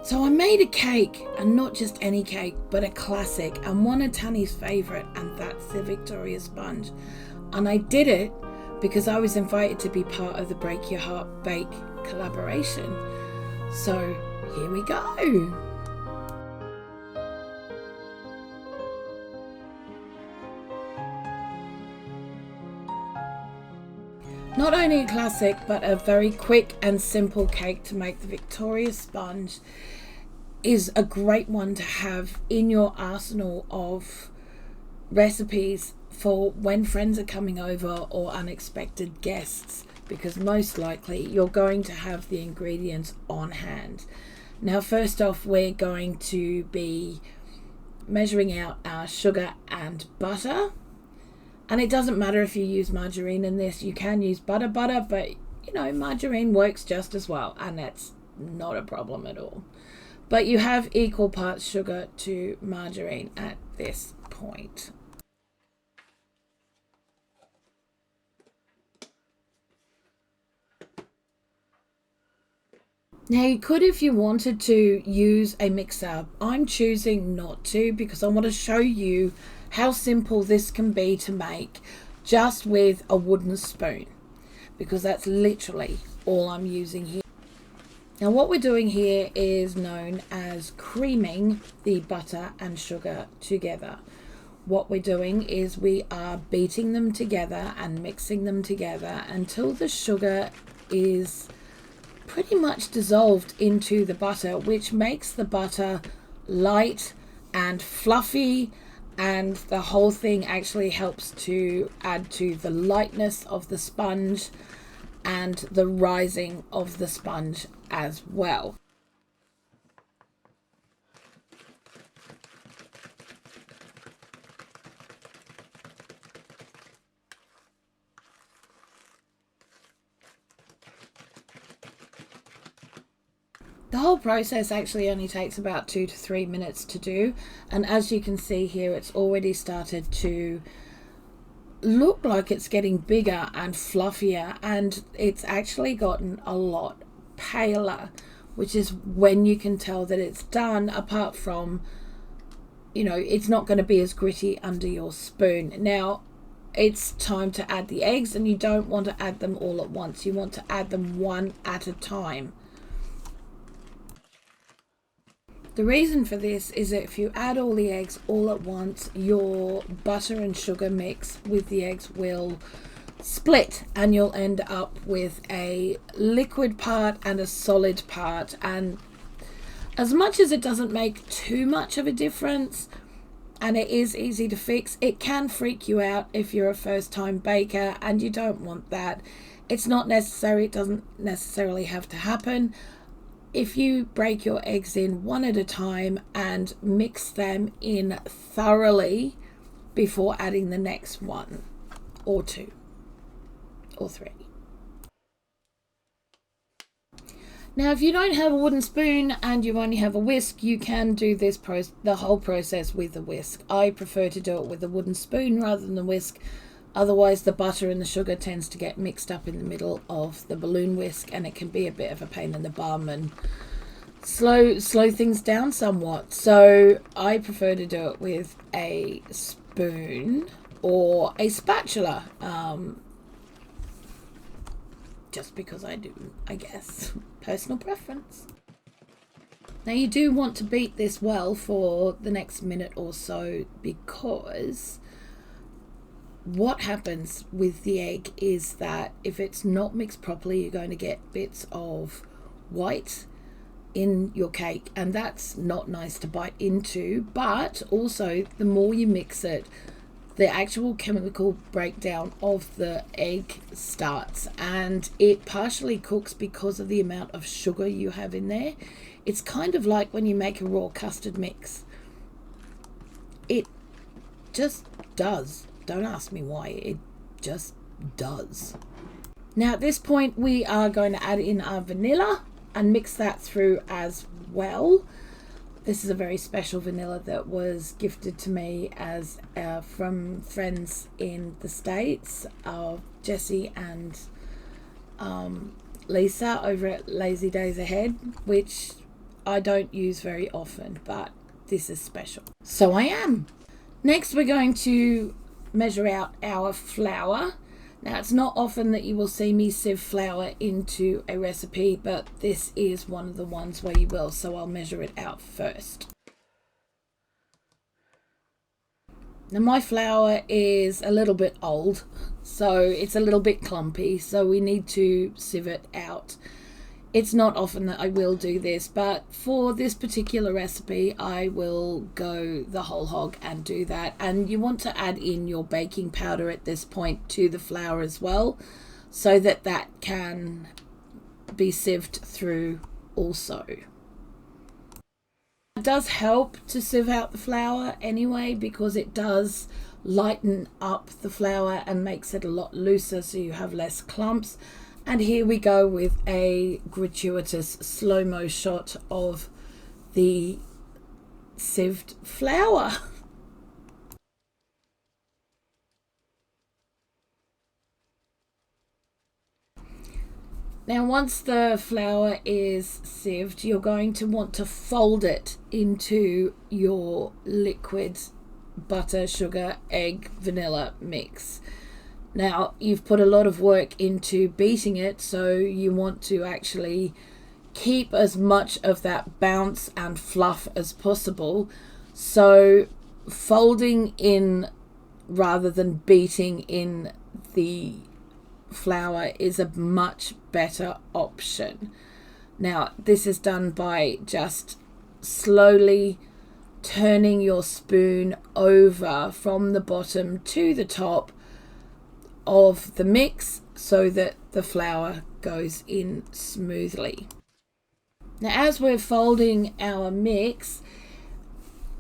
So I made a cake, and not just any cake, but a classic, and one of Tanny's favourite, and that's the Victoria sponge. And I did it because I was invited to be part of the Break Your Heart Bake collaboration. So here we go. Not only a classic, but a very quick and simple cake to make. The Victoria sponge is a great one to have in your arsenal of recipes for when friends are coming over or unexpected guests, because most likely you're going to have the ingredients on hand. Now, first off, we're going to be measuring out our sugar and butter. And it doesn't matter if you use margarine in this, you can use butter, but you know, margarine works just as well, and that's not a problem at all. But you have equal parts sugar to margarine at this point. Now you could, if you wanted to, use a mixer. I'm choosing not to because I want to show you how simple this can be to make just with a wooden spoon, because that's literally all I'm using here. Now what we're doing here is known as creaming the butter and sugar together. What we're doing is we are beating them together and mixing them together until the sugar is pretty much dissolved into the butter, which makes the butter light and fluffy, and the whole thing actually helps to add to the lightness of the sponge and the rising of the sponge as well. The whole process actually only takes about 2 to 3 minutes to do, and as you can see here, it's already started to look like it's getting bigger and fluffier, and it's actually gotten a lot paler, which is when you can tell that it's done, apart from, you know, it's not going to be as gritty under your spoon. Now it's time to add the eggs, and you don't want to add them all at once. You want to add them one at a time. The reason for this is that if you add all the eggs all at once, your butter and sugar mix with the eggs will split, and you'll end up with a liquid part and a solid part. And as much as it doesn't make too much of a difference, and it is easy to fix, it can freak you out if you're a first-time baker, and you don't want that. It's not necessary, it doesn't necessarily have to happen. If you break your eggs in one at a time and mix them in thoroughly before adding the next one, or two, or three. Now, if you don't have a wooden spoon and you only have a whisk, you can do this the whole process with a whisk. I prefer to do it with a wooden spoon rather than a whisk. Otherwise, the butter and the sugar tends to get mixed up in the middle of the balloon whisk, and it can be a bit of a pain in the bum and slow things down somewhat. So I prefer to do it with a spoon or a spatula, just because I do, I guess. Personal preference. Now you do want to beat this well for the next minute or so, because what happens with the egg is that if it's not mixed properly, you're going to get bits of white in your cake, and that's not nice to bite into. But also, the more you mix it, the actual chemical breakdown of the egg starts, and it partially cooks because of the amount of sugar you have in there. It's kind of like when you make a raw custard mix. It just does. Don't ask me why, it just does. Now at this point, we are going to add in our vanilla and mix that through as well. This is a very special vanilla that was gifted to me as from friends in the States, Jessie and Lisa over at Lazy Days Ahead, which I don't use very often, but this is special. So I am. Next, we're going to measure out our flour. Now, it's not often that you will see me sieve flour into a recipe, but this is one of the ones where you will, so I'll measure it out first. Now, my flour is a little bit old, so it's a little bit clumpy, so we need to sieve it out. It's not often that I will do this, but for this particular recipe, I will go the whole hog and do that. And you want to add in your baking powder at this point to the flour as well, so that that can be sieved through also. It does help to sieve out the flour anyway, because it does lighten up the flour and makes it a lot looser, so you have less clumps. And here we go with a gratuitous slow-mo shot of the sieved flour. Now, once the flour is sieved, you're going to want to fold it into your liquid butter, sugar, egg, vanilla mix. Now, you've put a lot of work into beating it, so you want to actually keep as much of that bounce and fluff as possible. So folding in rather than beating in the flour is a much better option. Now, this is done by just slowly turning your spoon over from the bottom to the top of the mix so that the flour goes in smoothly. Now, as we're folding our mix,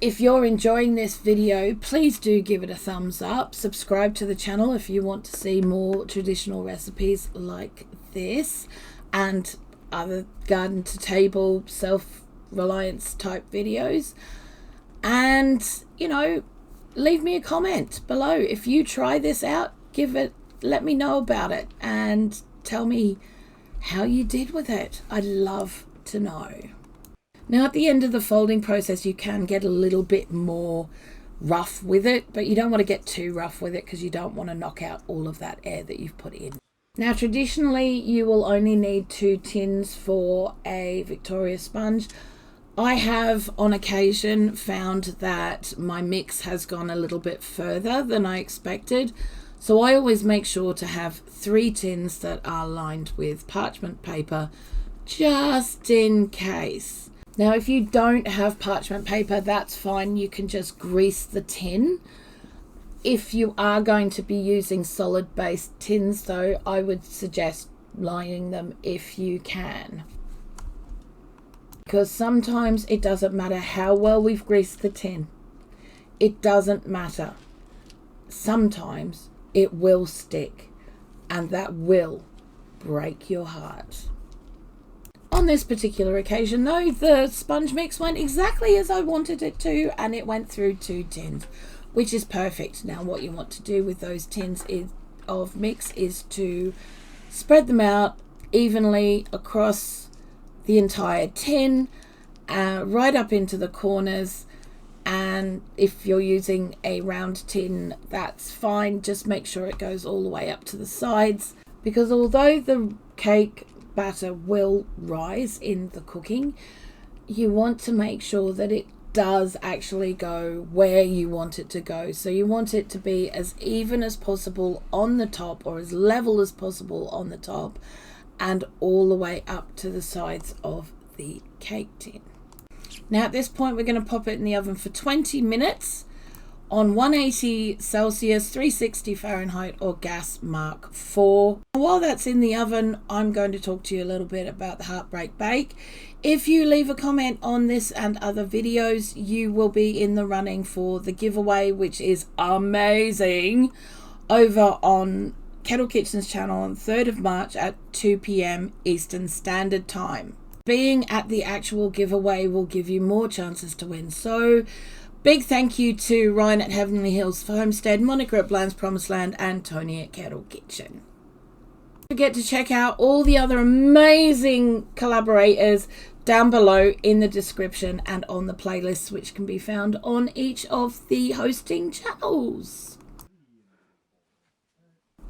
if you're enjoying this video, please do give it a thumbs up. Subscribe to the channel if you want to see more traditional recipes like this and other garden to table self-reliance type videos. And, you know, leave me a comment below. If you try this out, let me know about it and tell me how you did with it. I'd love to know. Now, at the end of the folding process, you can get a little bit more rough with it, but you don't want to get too rough with it because you don't want to knock out all of that air that you've put in. Now, traditionally, you will only need 2 tins for a Victoria sponge. I have on occasion found that my mix has gone a little bit further than I expected. So I always make sure to have 3 tins that are lined with parchment paper, just in case. Now, if you don't have parchment paper, that's fine. You can just grease the tin. If you are going to be using solid base tins, though, I would suggest lining them if you can. Because sometimes it doesn't matter how well we've greased the tin. It doesn't matter. Sometimes it will stick, and that will break your heart. On this particular occasion, though, the sponge mix went exactly as I wanted it to, and it went through 2 tins, which is perfect. Now, what you want to do with those tins of mix is to spread them out evenly across the entire tin, right up into the corners. And if you're using a round tin, that's fine. Just make sure it goes all the way up to the sides, because although the cake batter will rise in the cooking, you want to make sure that it does actually go where you want it to go. So you want it to be as even as possible on the top, or as level as possible on the top, and all the way up to the sides of the cake tin. Now, at this point, we're going to pop it in the oven for 20 minutes on 180 Celsius, 360 Fahrenheit, or gas Mark 4. While that's in the oven, I'm going to talk to you a little bit about the Heartbreak Bake. If you leave a comment on this and other videos, you will be in the running for the giveaway, which is amazing, over on Kettle Kitchen's channel on 3rd of March at 2 p.m. Eastern Standard Time. Being at the actual giveaway will give you more chances to win. So, big thank you to Ryan at Heavenly Hills Farmstead, Monica at Bland's Promised Land, and Tony at Kettle Kitchen. Don't forget to check out all the other amazing collaborators down below in the description and on the playlists, which can be found on each of the hosting channels.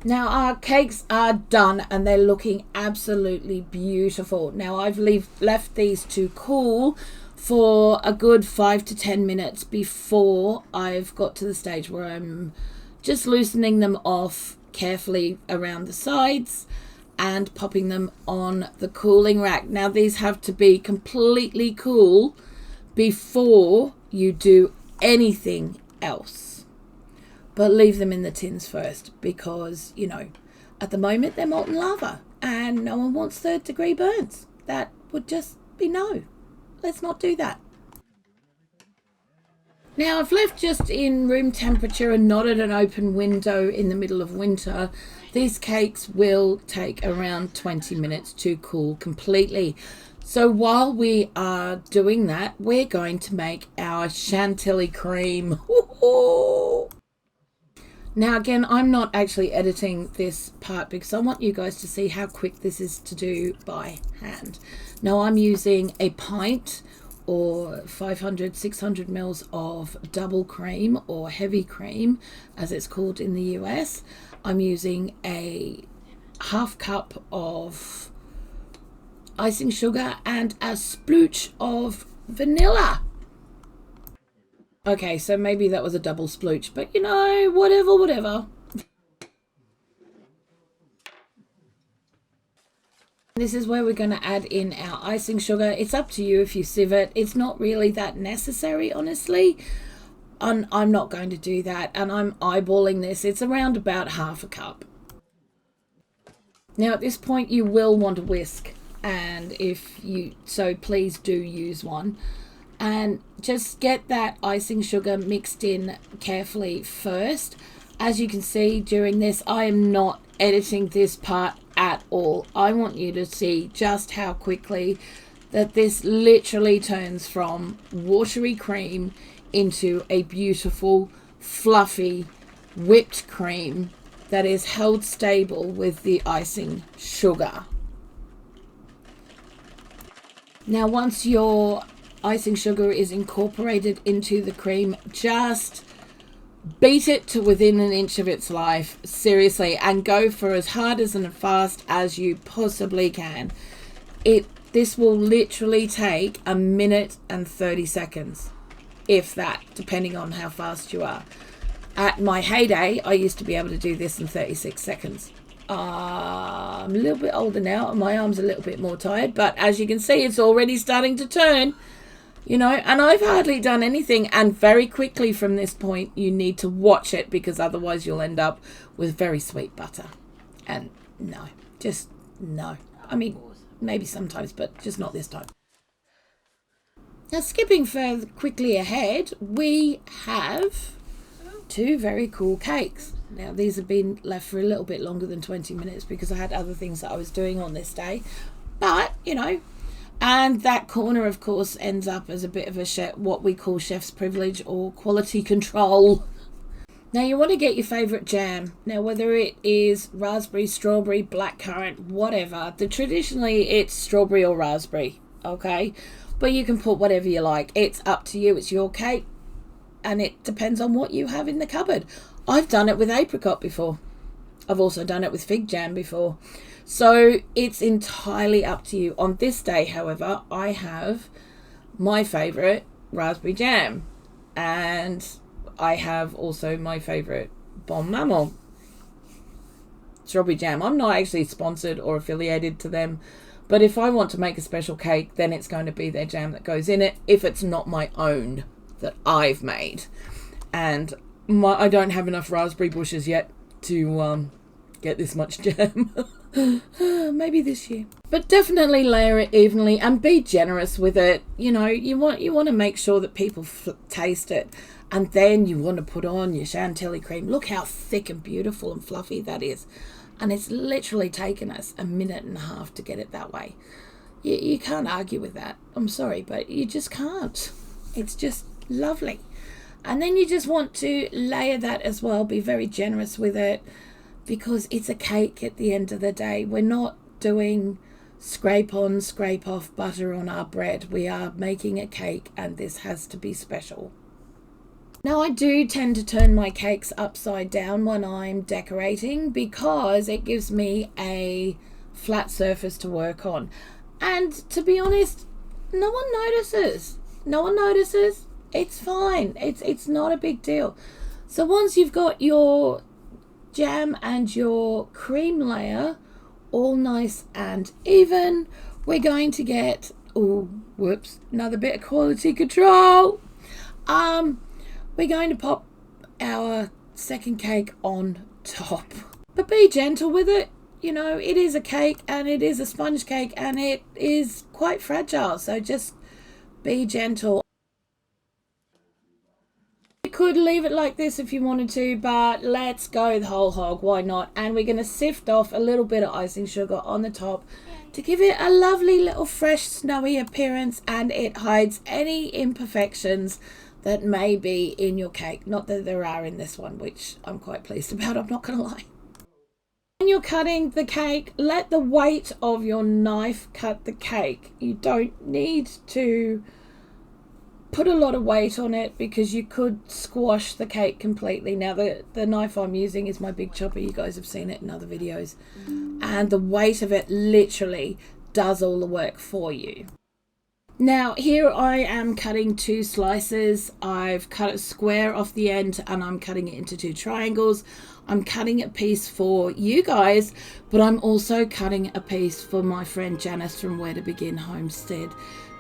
Now our cakes are done and they're looking absolutely beautiful. Now I've left these to cool for a good 5 to 10 minutes before I've got to the stage where I'm just loosening them off carefully around the sides and popping them on the cooling rack. Now these have to be completely cool before you do anything else, but leave them in the tins first because, you know, at the moment they're molten lava and no one wants 3rd degree burns. That would just be no. Let's not do that. Now I've left just in room temperature and not at an open window in the middle of winter. These cakes will take around 20 minutes to cool completely. So while we are doing that, we're going to make our chantilly cream. Now again, I'm not actually editing this part because I want you guys to see how quick this is to do by hand. Now I'm using a pint or 500, 600 mils of double cream or heavy cream as it's called in the US. I'm using a half cup of icing sugar and a splooch of vanilla. Okay, so maybe that was a double splooch, but you know, whatever. This is where we're going to add in our icing sugar. It's up to you if you sieve it. It's not really that necessary, honestly. I'm not going to do that, and I'm eyeballing this. It's around about half a cup. Now at this point you will want a whisk, and so please do use one. And just get that icing sugar mixed in carefully first. As you can see during this, I am not editing this part at all. I want you to see just how quickly that this literally turns from watery cream into a beautiful, fluffy, whipped cream that is held stable with the icing sugar. Now, once your icing sugar is incorporated into the cream, just beat it to within an inch of its life, seriously, and go for as hard and fast as you possibly can. This will literally take a minute and 30 seconds, if that, depending on how fast you are. At my heyday, I used to be able to do this in 36 seconds. I'm a little bit older now and my arm's a little bit more tired, but as you can see, it's already starting to turn. You know, and I've hardly done anything, and very quickly from this point you need to watch it because otherwise you'll end up with very sweet butter. And no, just no. I mean, maybe sometimes, but just not this time. Now, skipping further quickly ahead, we have 2 very cool cakes. Now, these have been left for a little bit longer than 20 minutes because I had other things that I was doing on this day. But, you know, and that corner, of course, ends up as a bit of what we call chef's privilege or quality control. Now, you want to get your favourite jam. Now, whether it is raspberry, strawberry, blackcurrant, whatever. Traditionally, it's strawberry or raspberry, okay? But you can put whatever you like. It's up to you. It's your cake. And it depends on what you have in the cupboard. I've done it with apricot before. I've also done it with fig jam before. So it's entirely up to you. On this day, however, I have my favourite raspberry jam. And I have also my favourite Bon Maman strawberry jam. I'm not actually sponsored or affiliated to them. But if I want to make a special cake, then it's going to be their jam that goes in it. If it's not my own that I've made. And I don't have enough raspberry bushes yet to get this much jam. Maybe this year. But definitely layer it evenly and be generous with it. You know, you want to make sure that people taste it. And then you want to put on your chantilly cream. Look how thick and beautiful and fluffy that is. And it's literally taken us a minute and a half to get it that way. You can't argue with that. I'm sorry, but you just can't. It's just lovely. And then you just want to layer that as well. Be very generous with it because it's a cake at the end of the day. We're not doing scrape on, scrape off butter on our bread. We are making a cake and this has to be special. Now I do tend to turn my cakes upside down when I'm decorating because it gives me a flat surface to work on. And to be honest, no one notices. No one notices. It's fine. It's not a big deal. So once you've got your jam and your cream layer all nice and even, we're going to get, oh, whoops, another bit of quality control. We're going to pop our second cake on top. But be gentle with it. You know, it is a cake and it is a sponge cake and it is quite fragile. So just be gentle. You could leave it like this if you wanted to, but let's go the whole hog. Why not? And we're going to sift off a little bit of icing sugar on the top to give it a lovely little fresh snowy appearance, and it hides any imperfections that may be in your cake. Not that there are in this one, which I'm quite pleased about, I'm not going to lie. When you're cutting the cake, let the weight of your knife cut the cake. You don't need to put a lot of weight on it because you could squash the cake completely. Now the knife I'm using is my big chopper. You guys have seen it in other videos. And the weight of it literally does all the work for you. Now here I am cutting 2 slices. I've cut a square off the end and I'm cutting it into 2 triangles. I'm cutting a piece for you guys, but I'm also cutting a piece for my friend Janice from Where to Begin Homestead,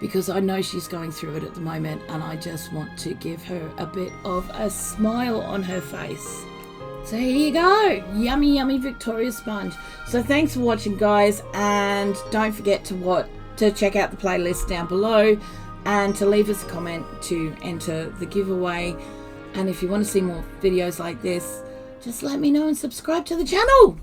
because I know she's going through it at the moment and I just want to give her a bit of a smile on her face. So here you go, yummy yummy Victoria sponge. So thanks for watching guys, and don't forget to check out the playlist down below and to leave us a comment to enter the giveaway. And if you want to see more videos like this, just let me know and subscribe to the channel.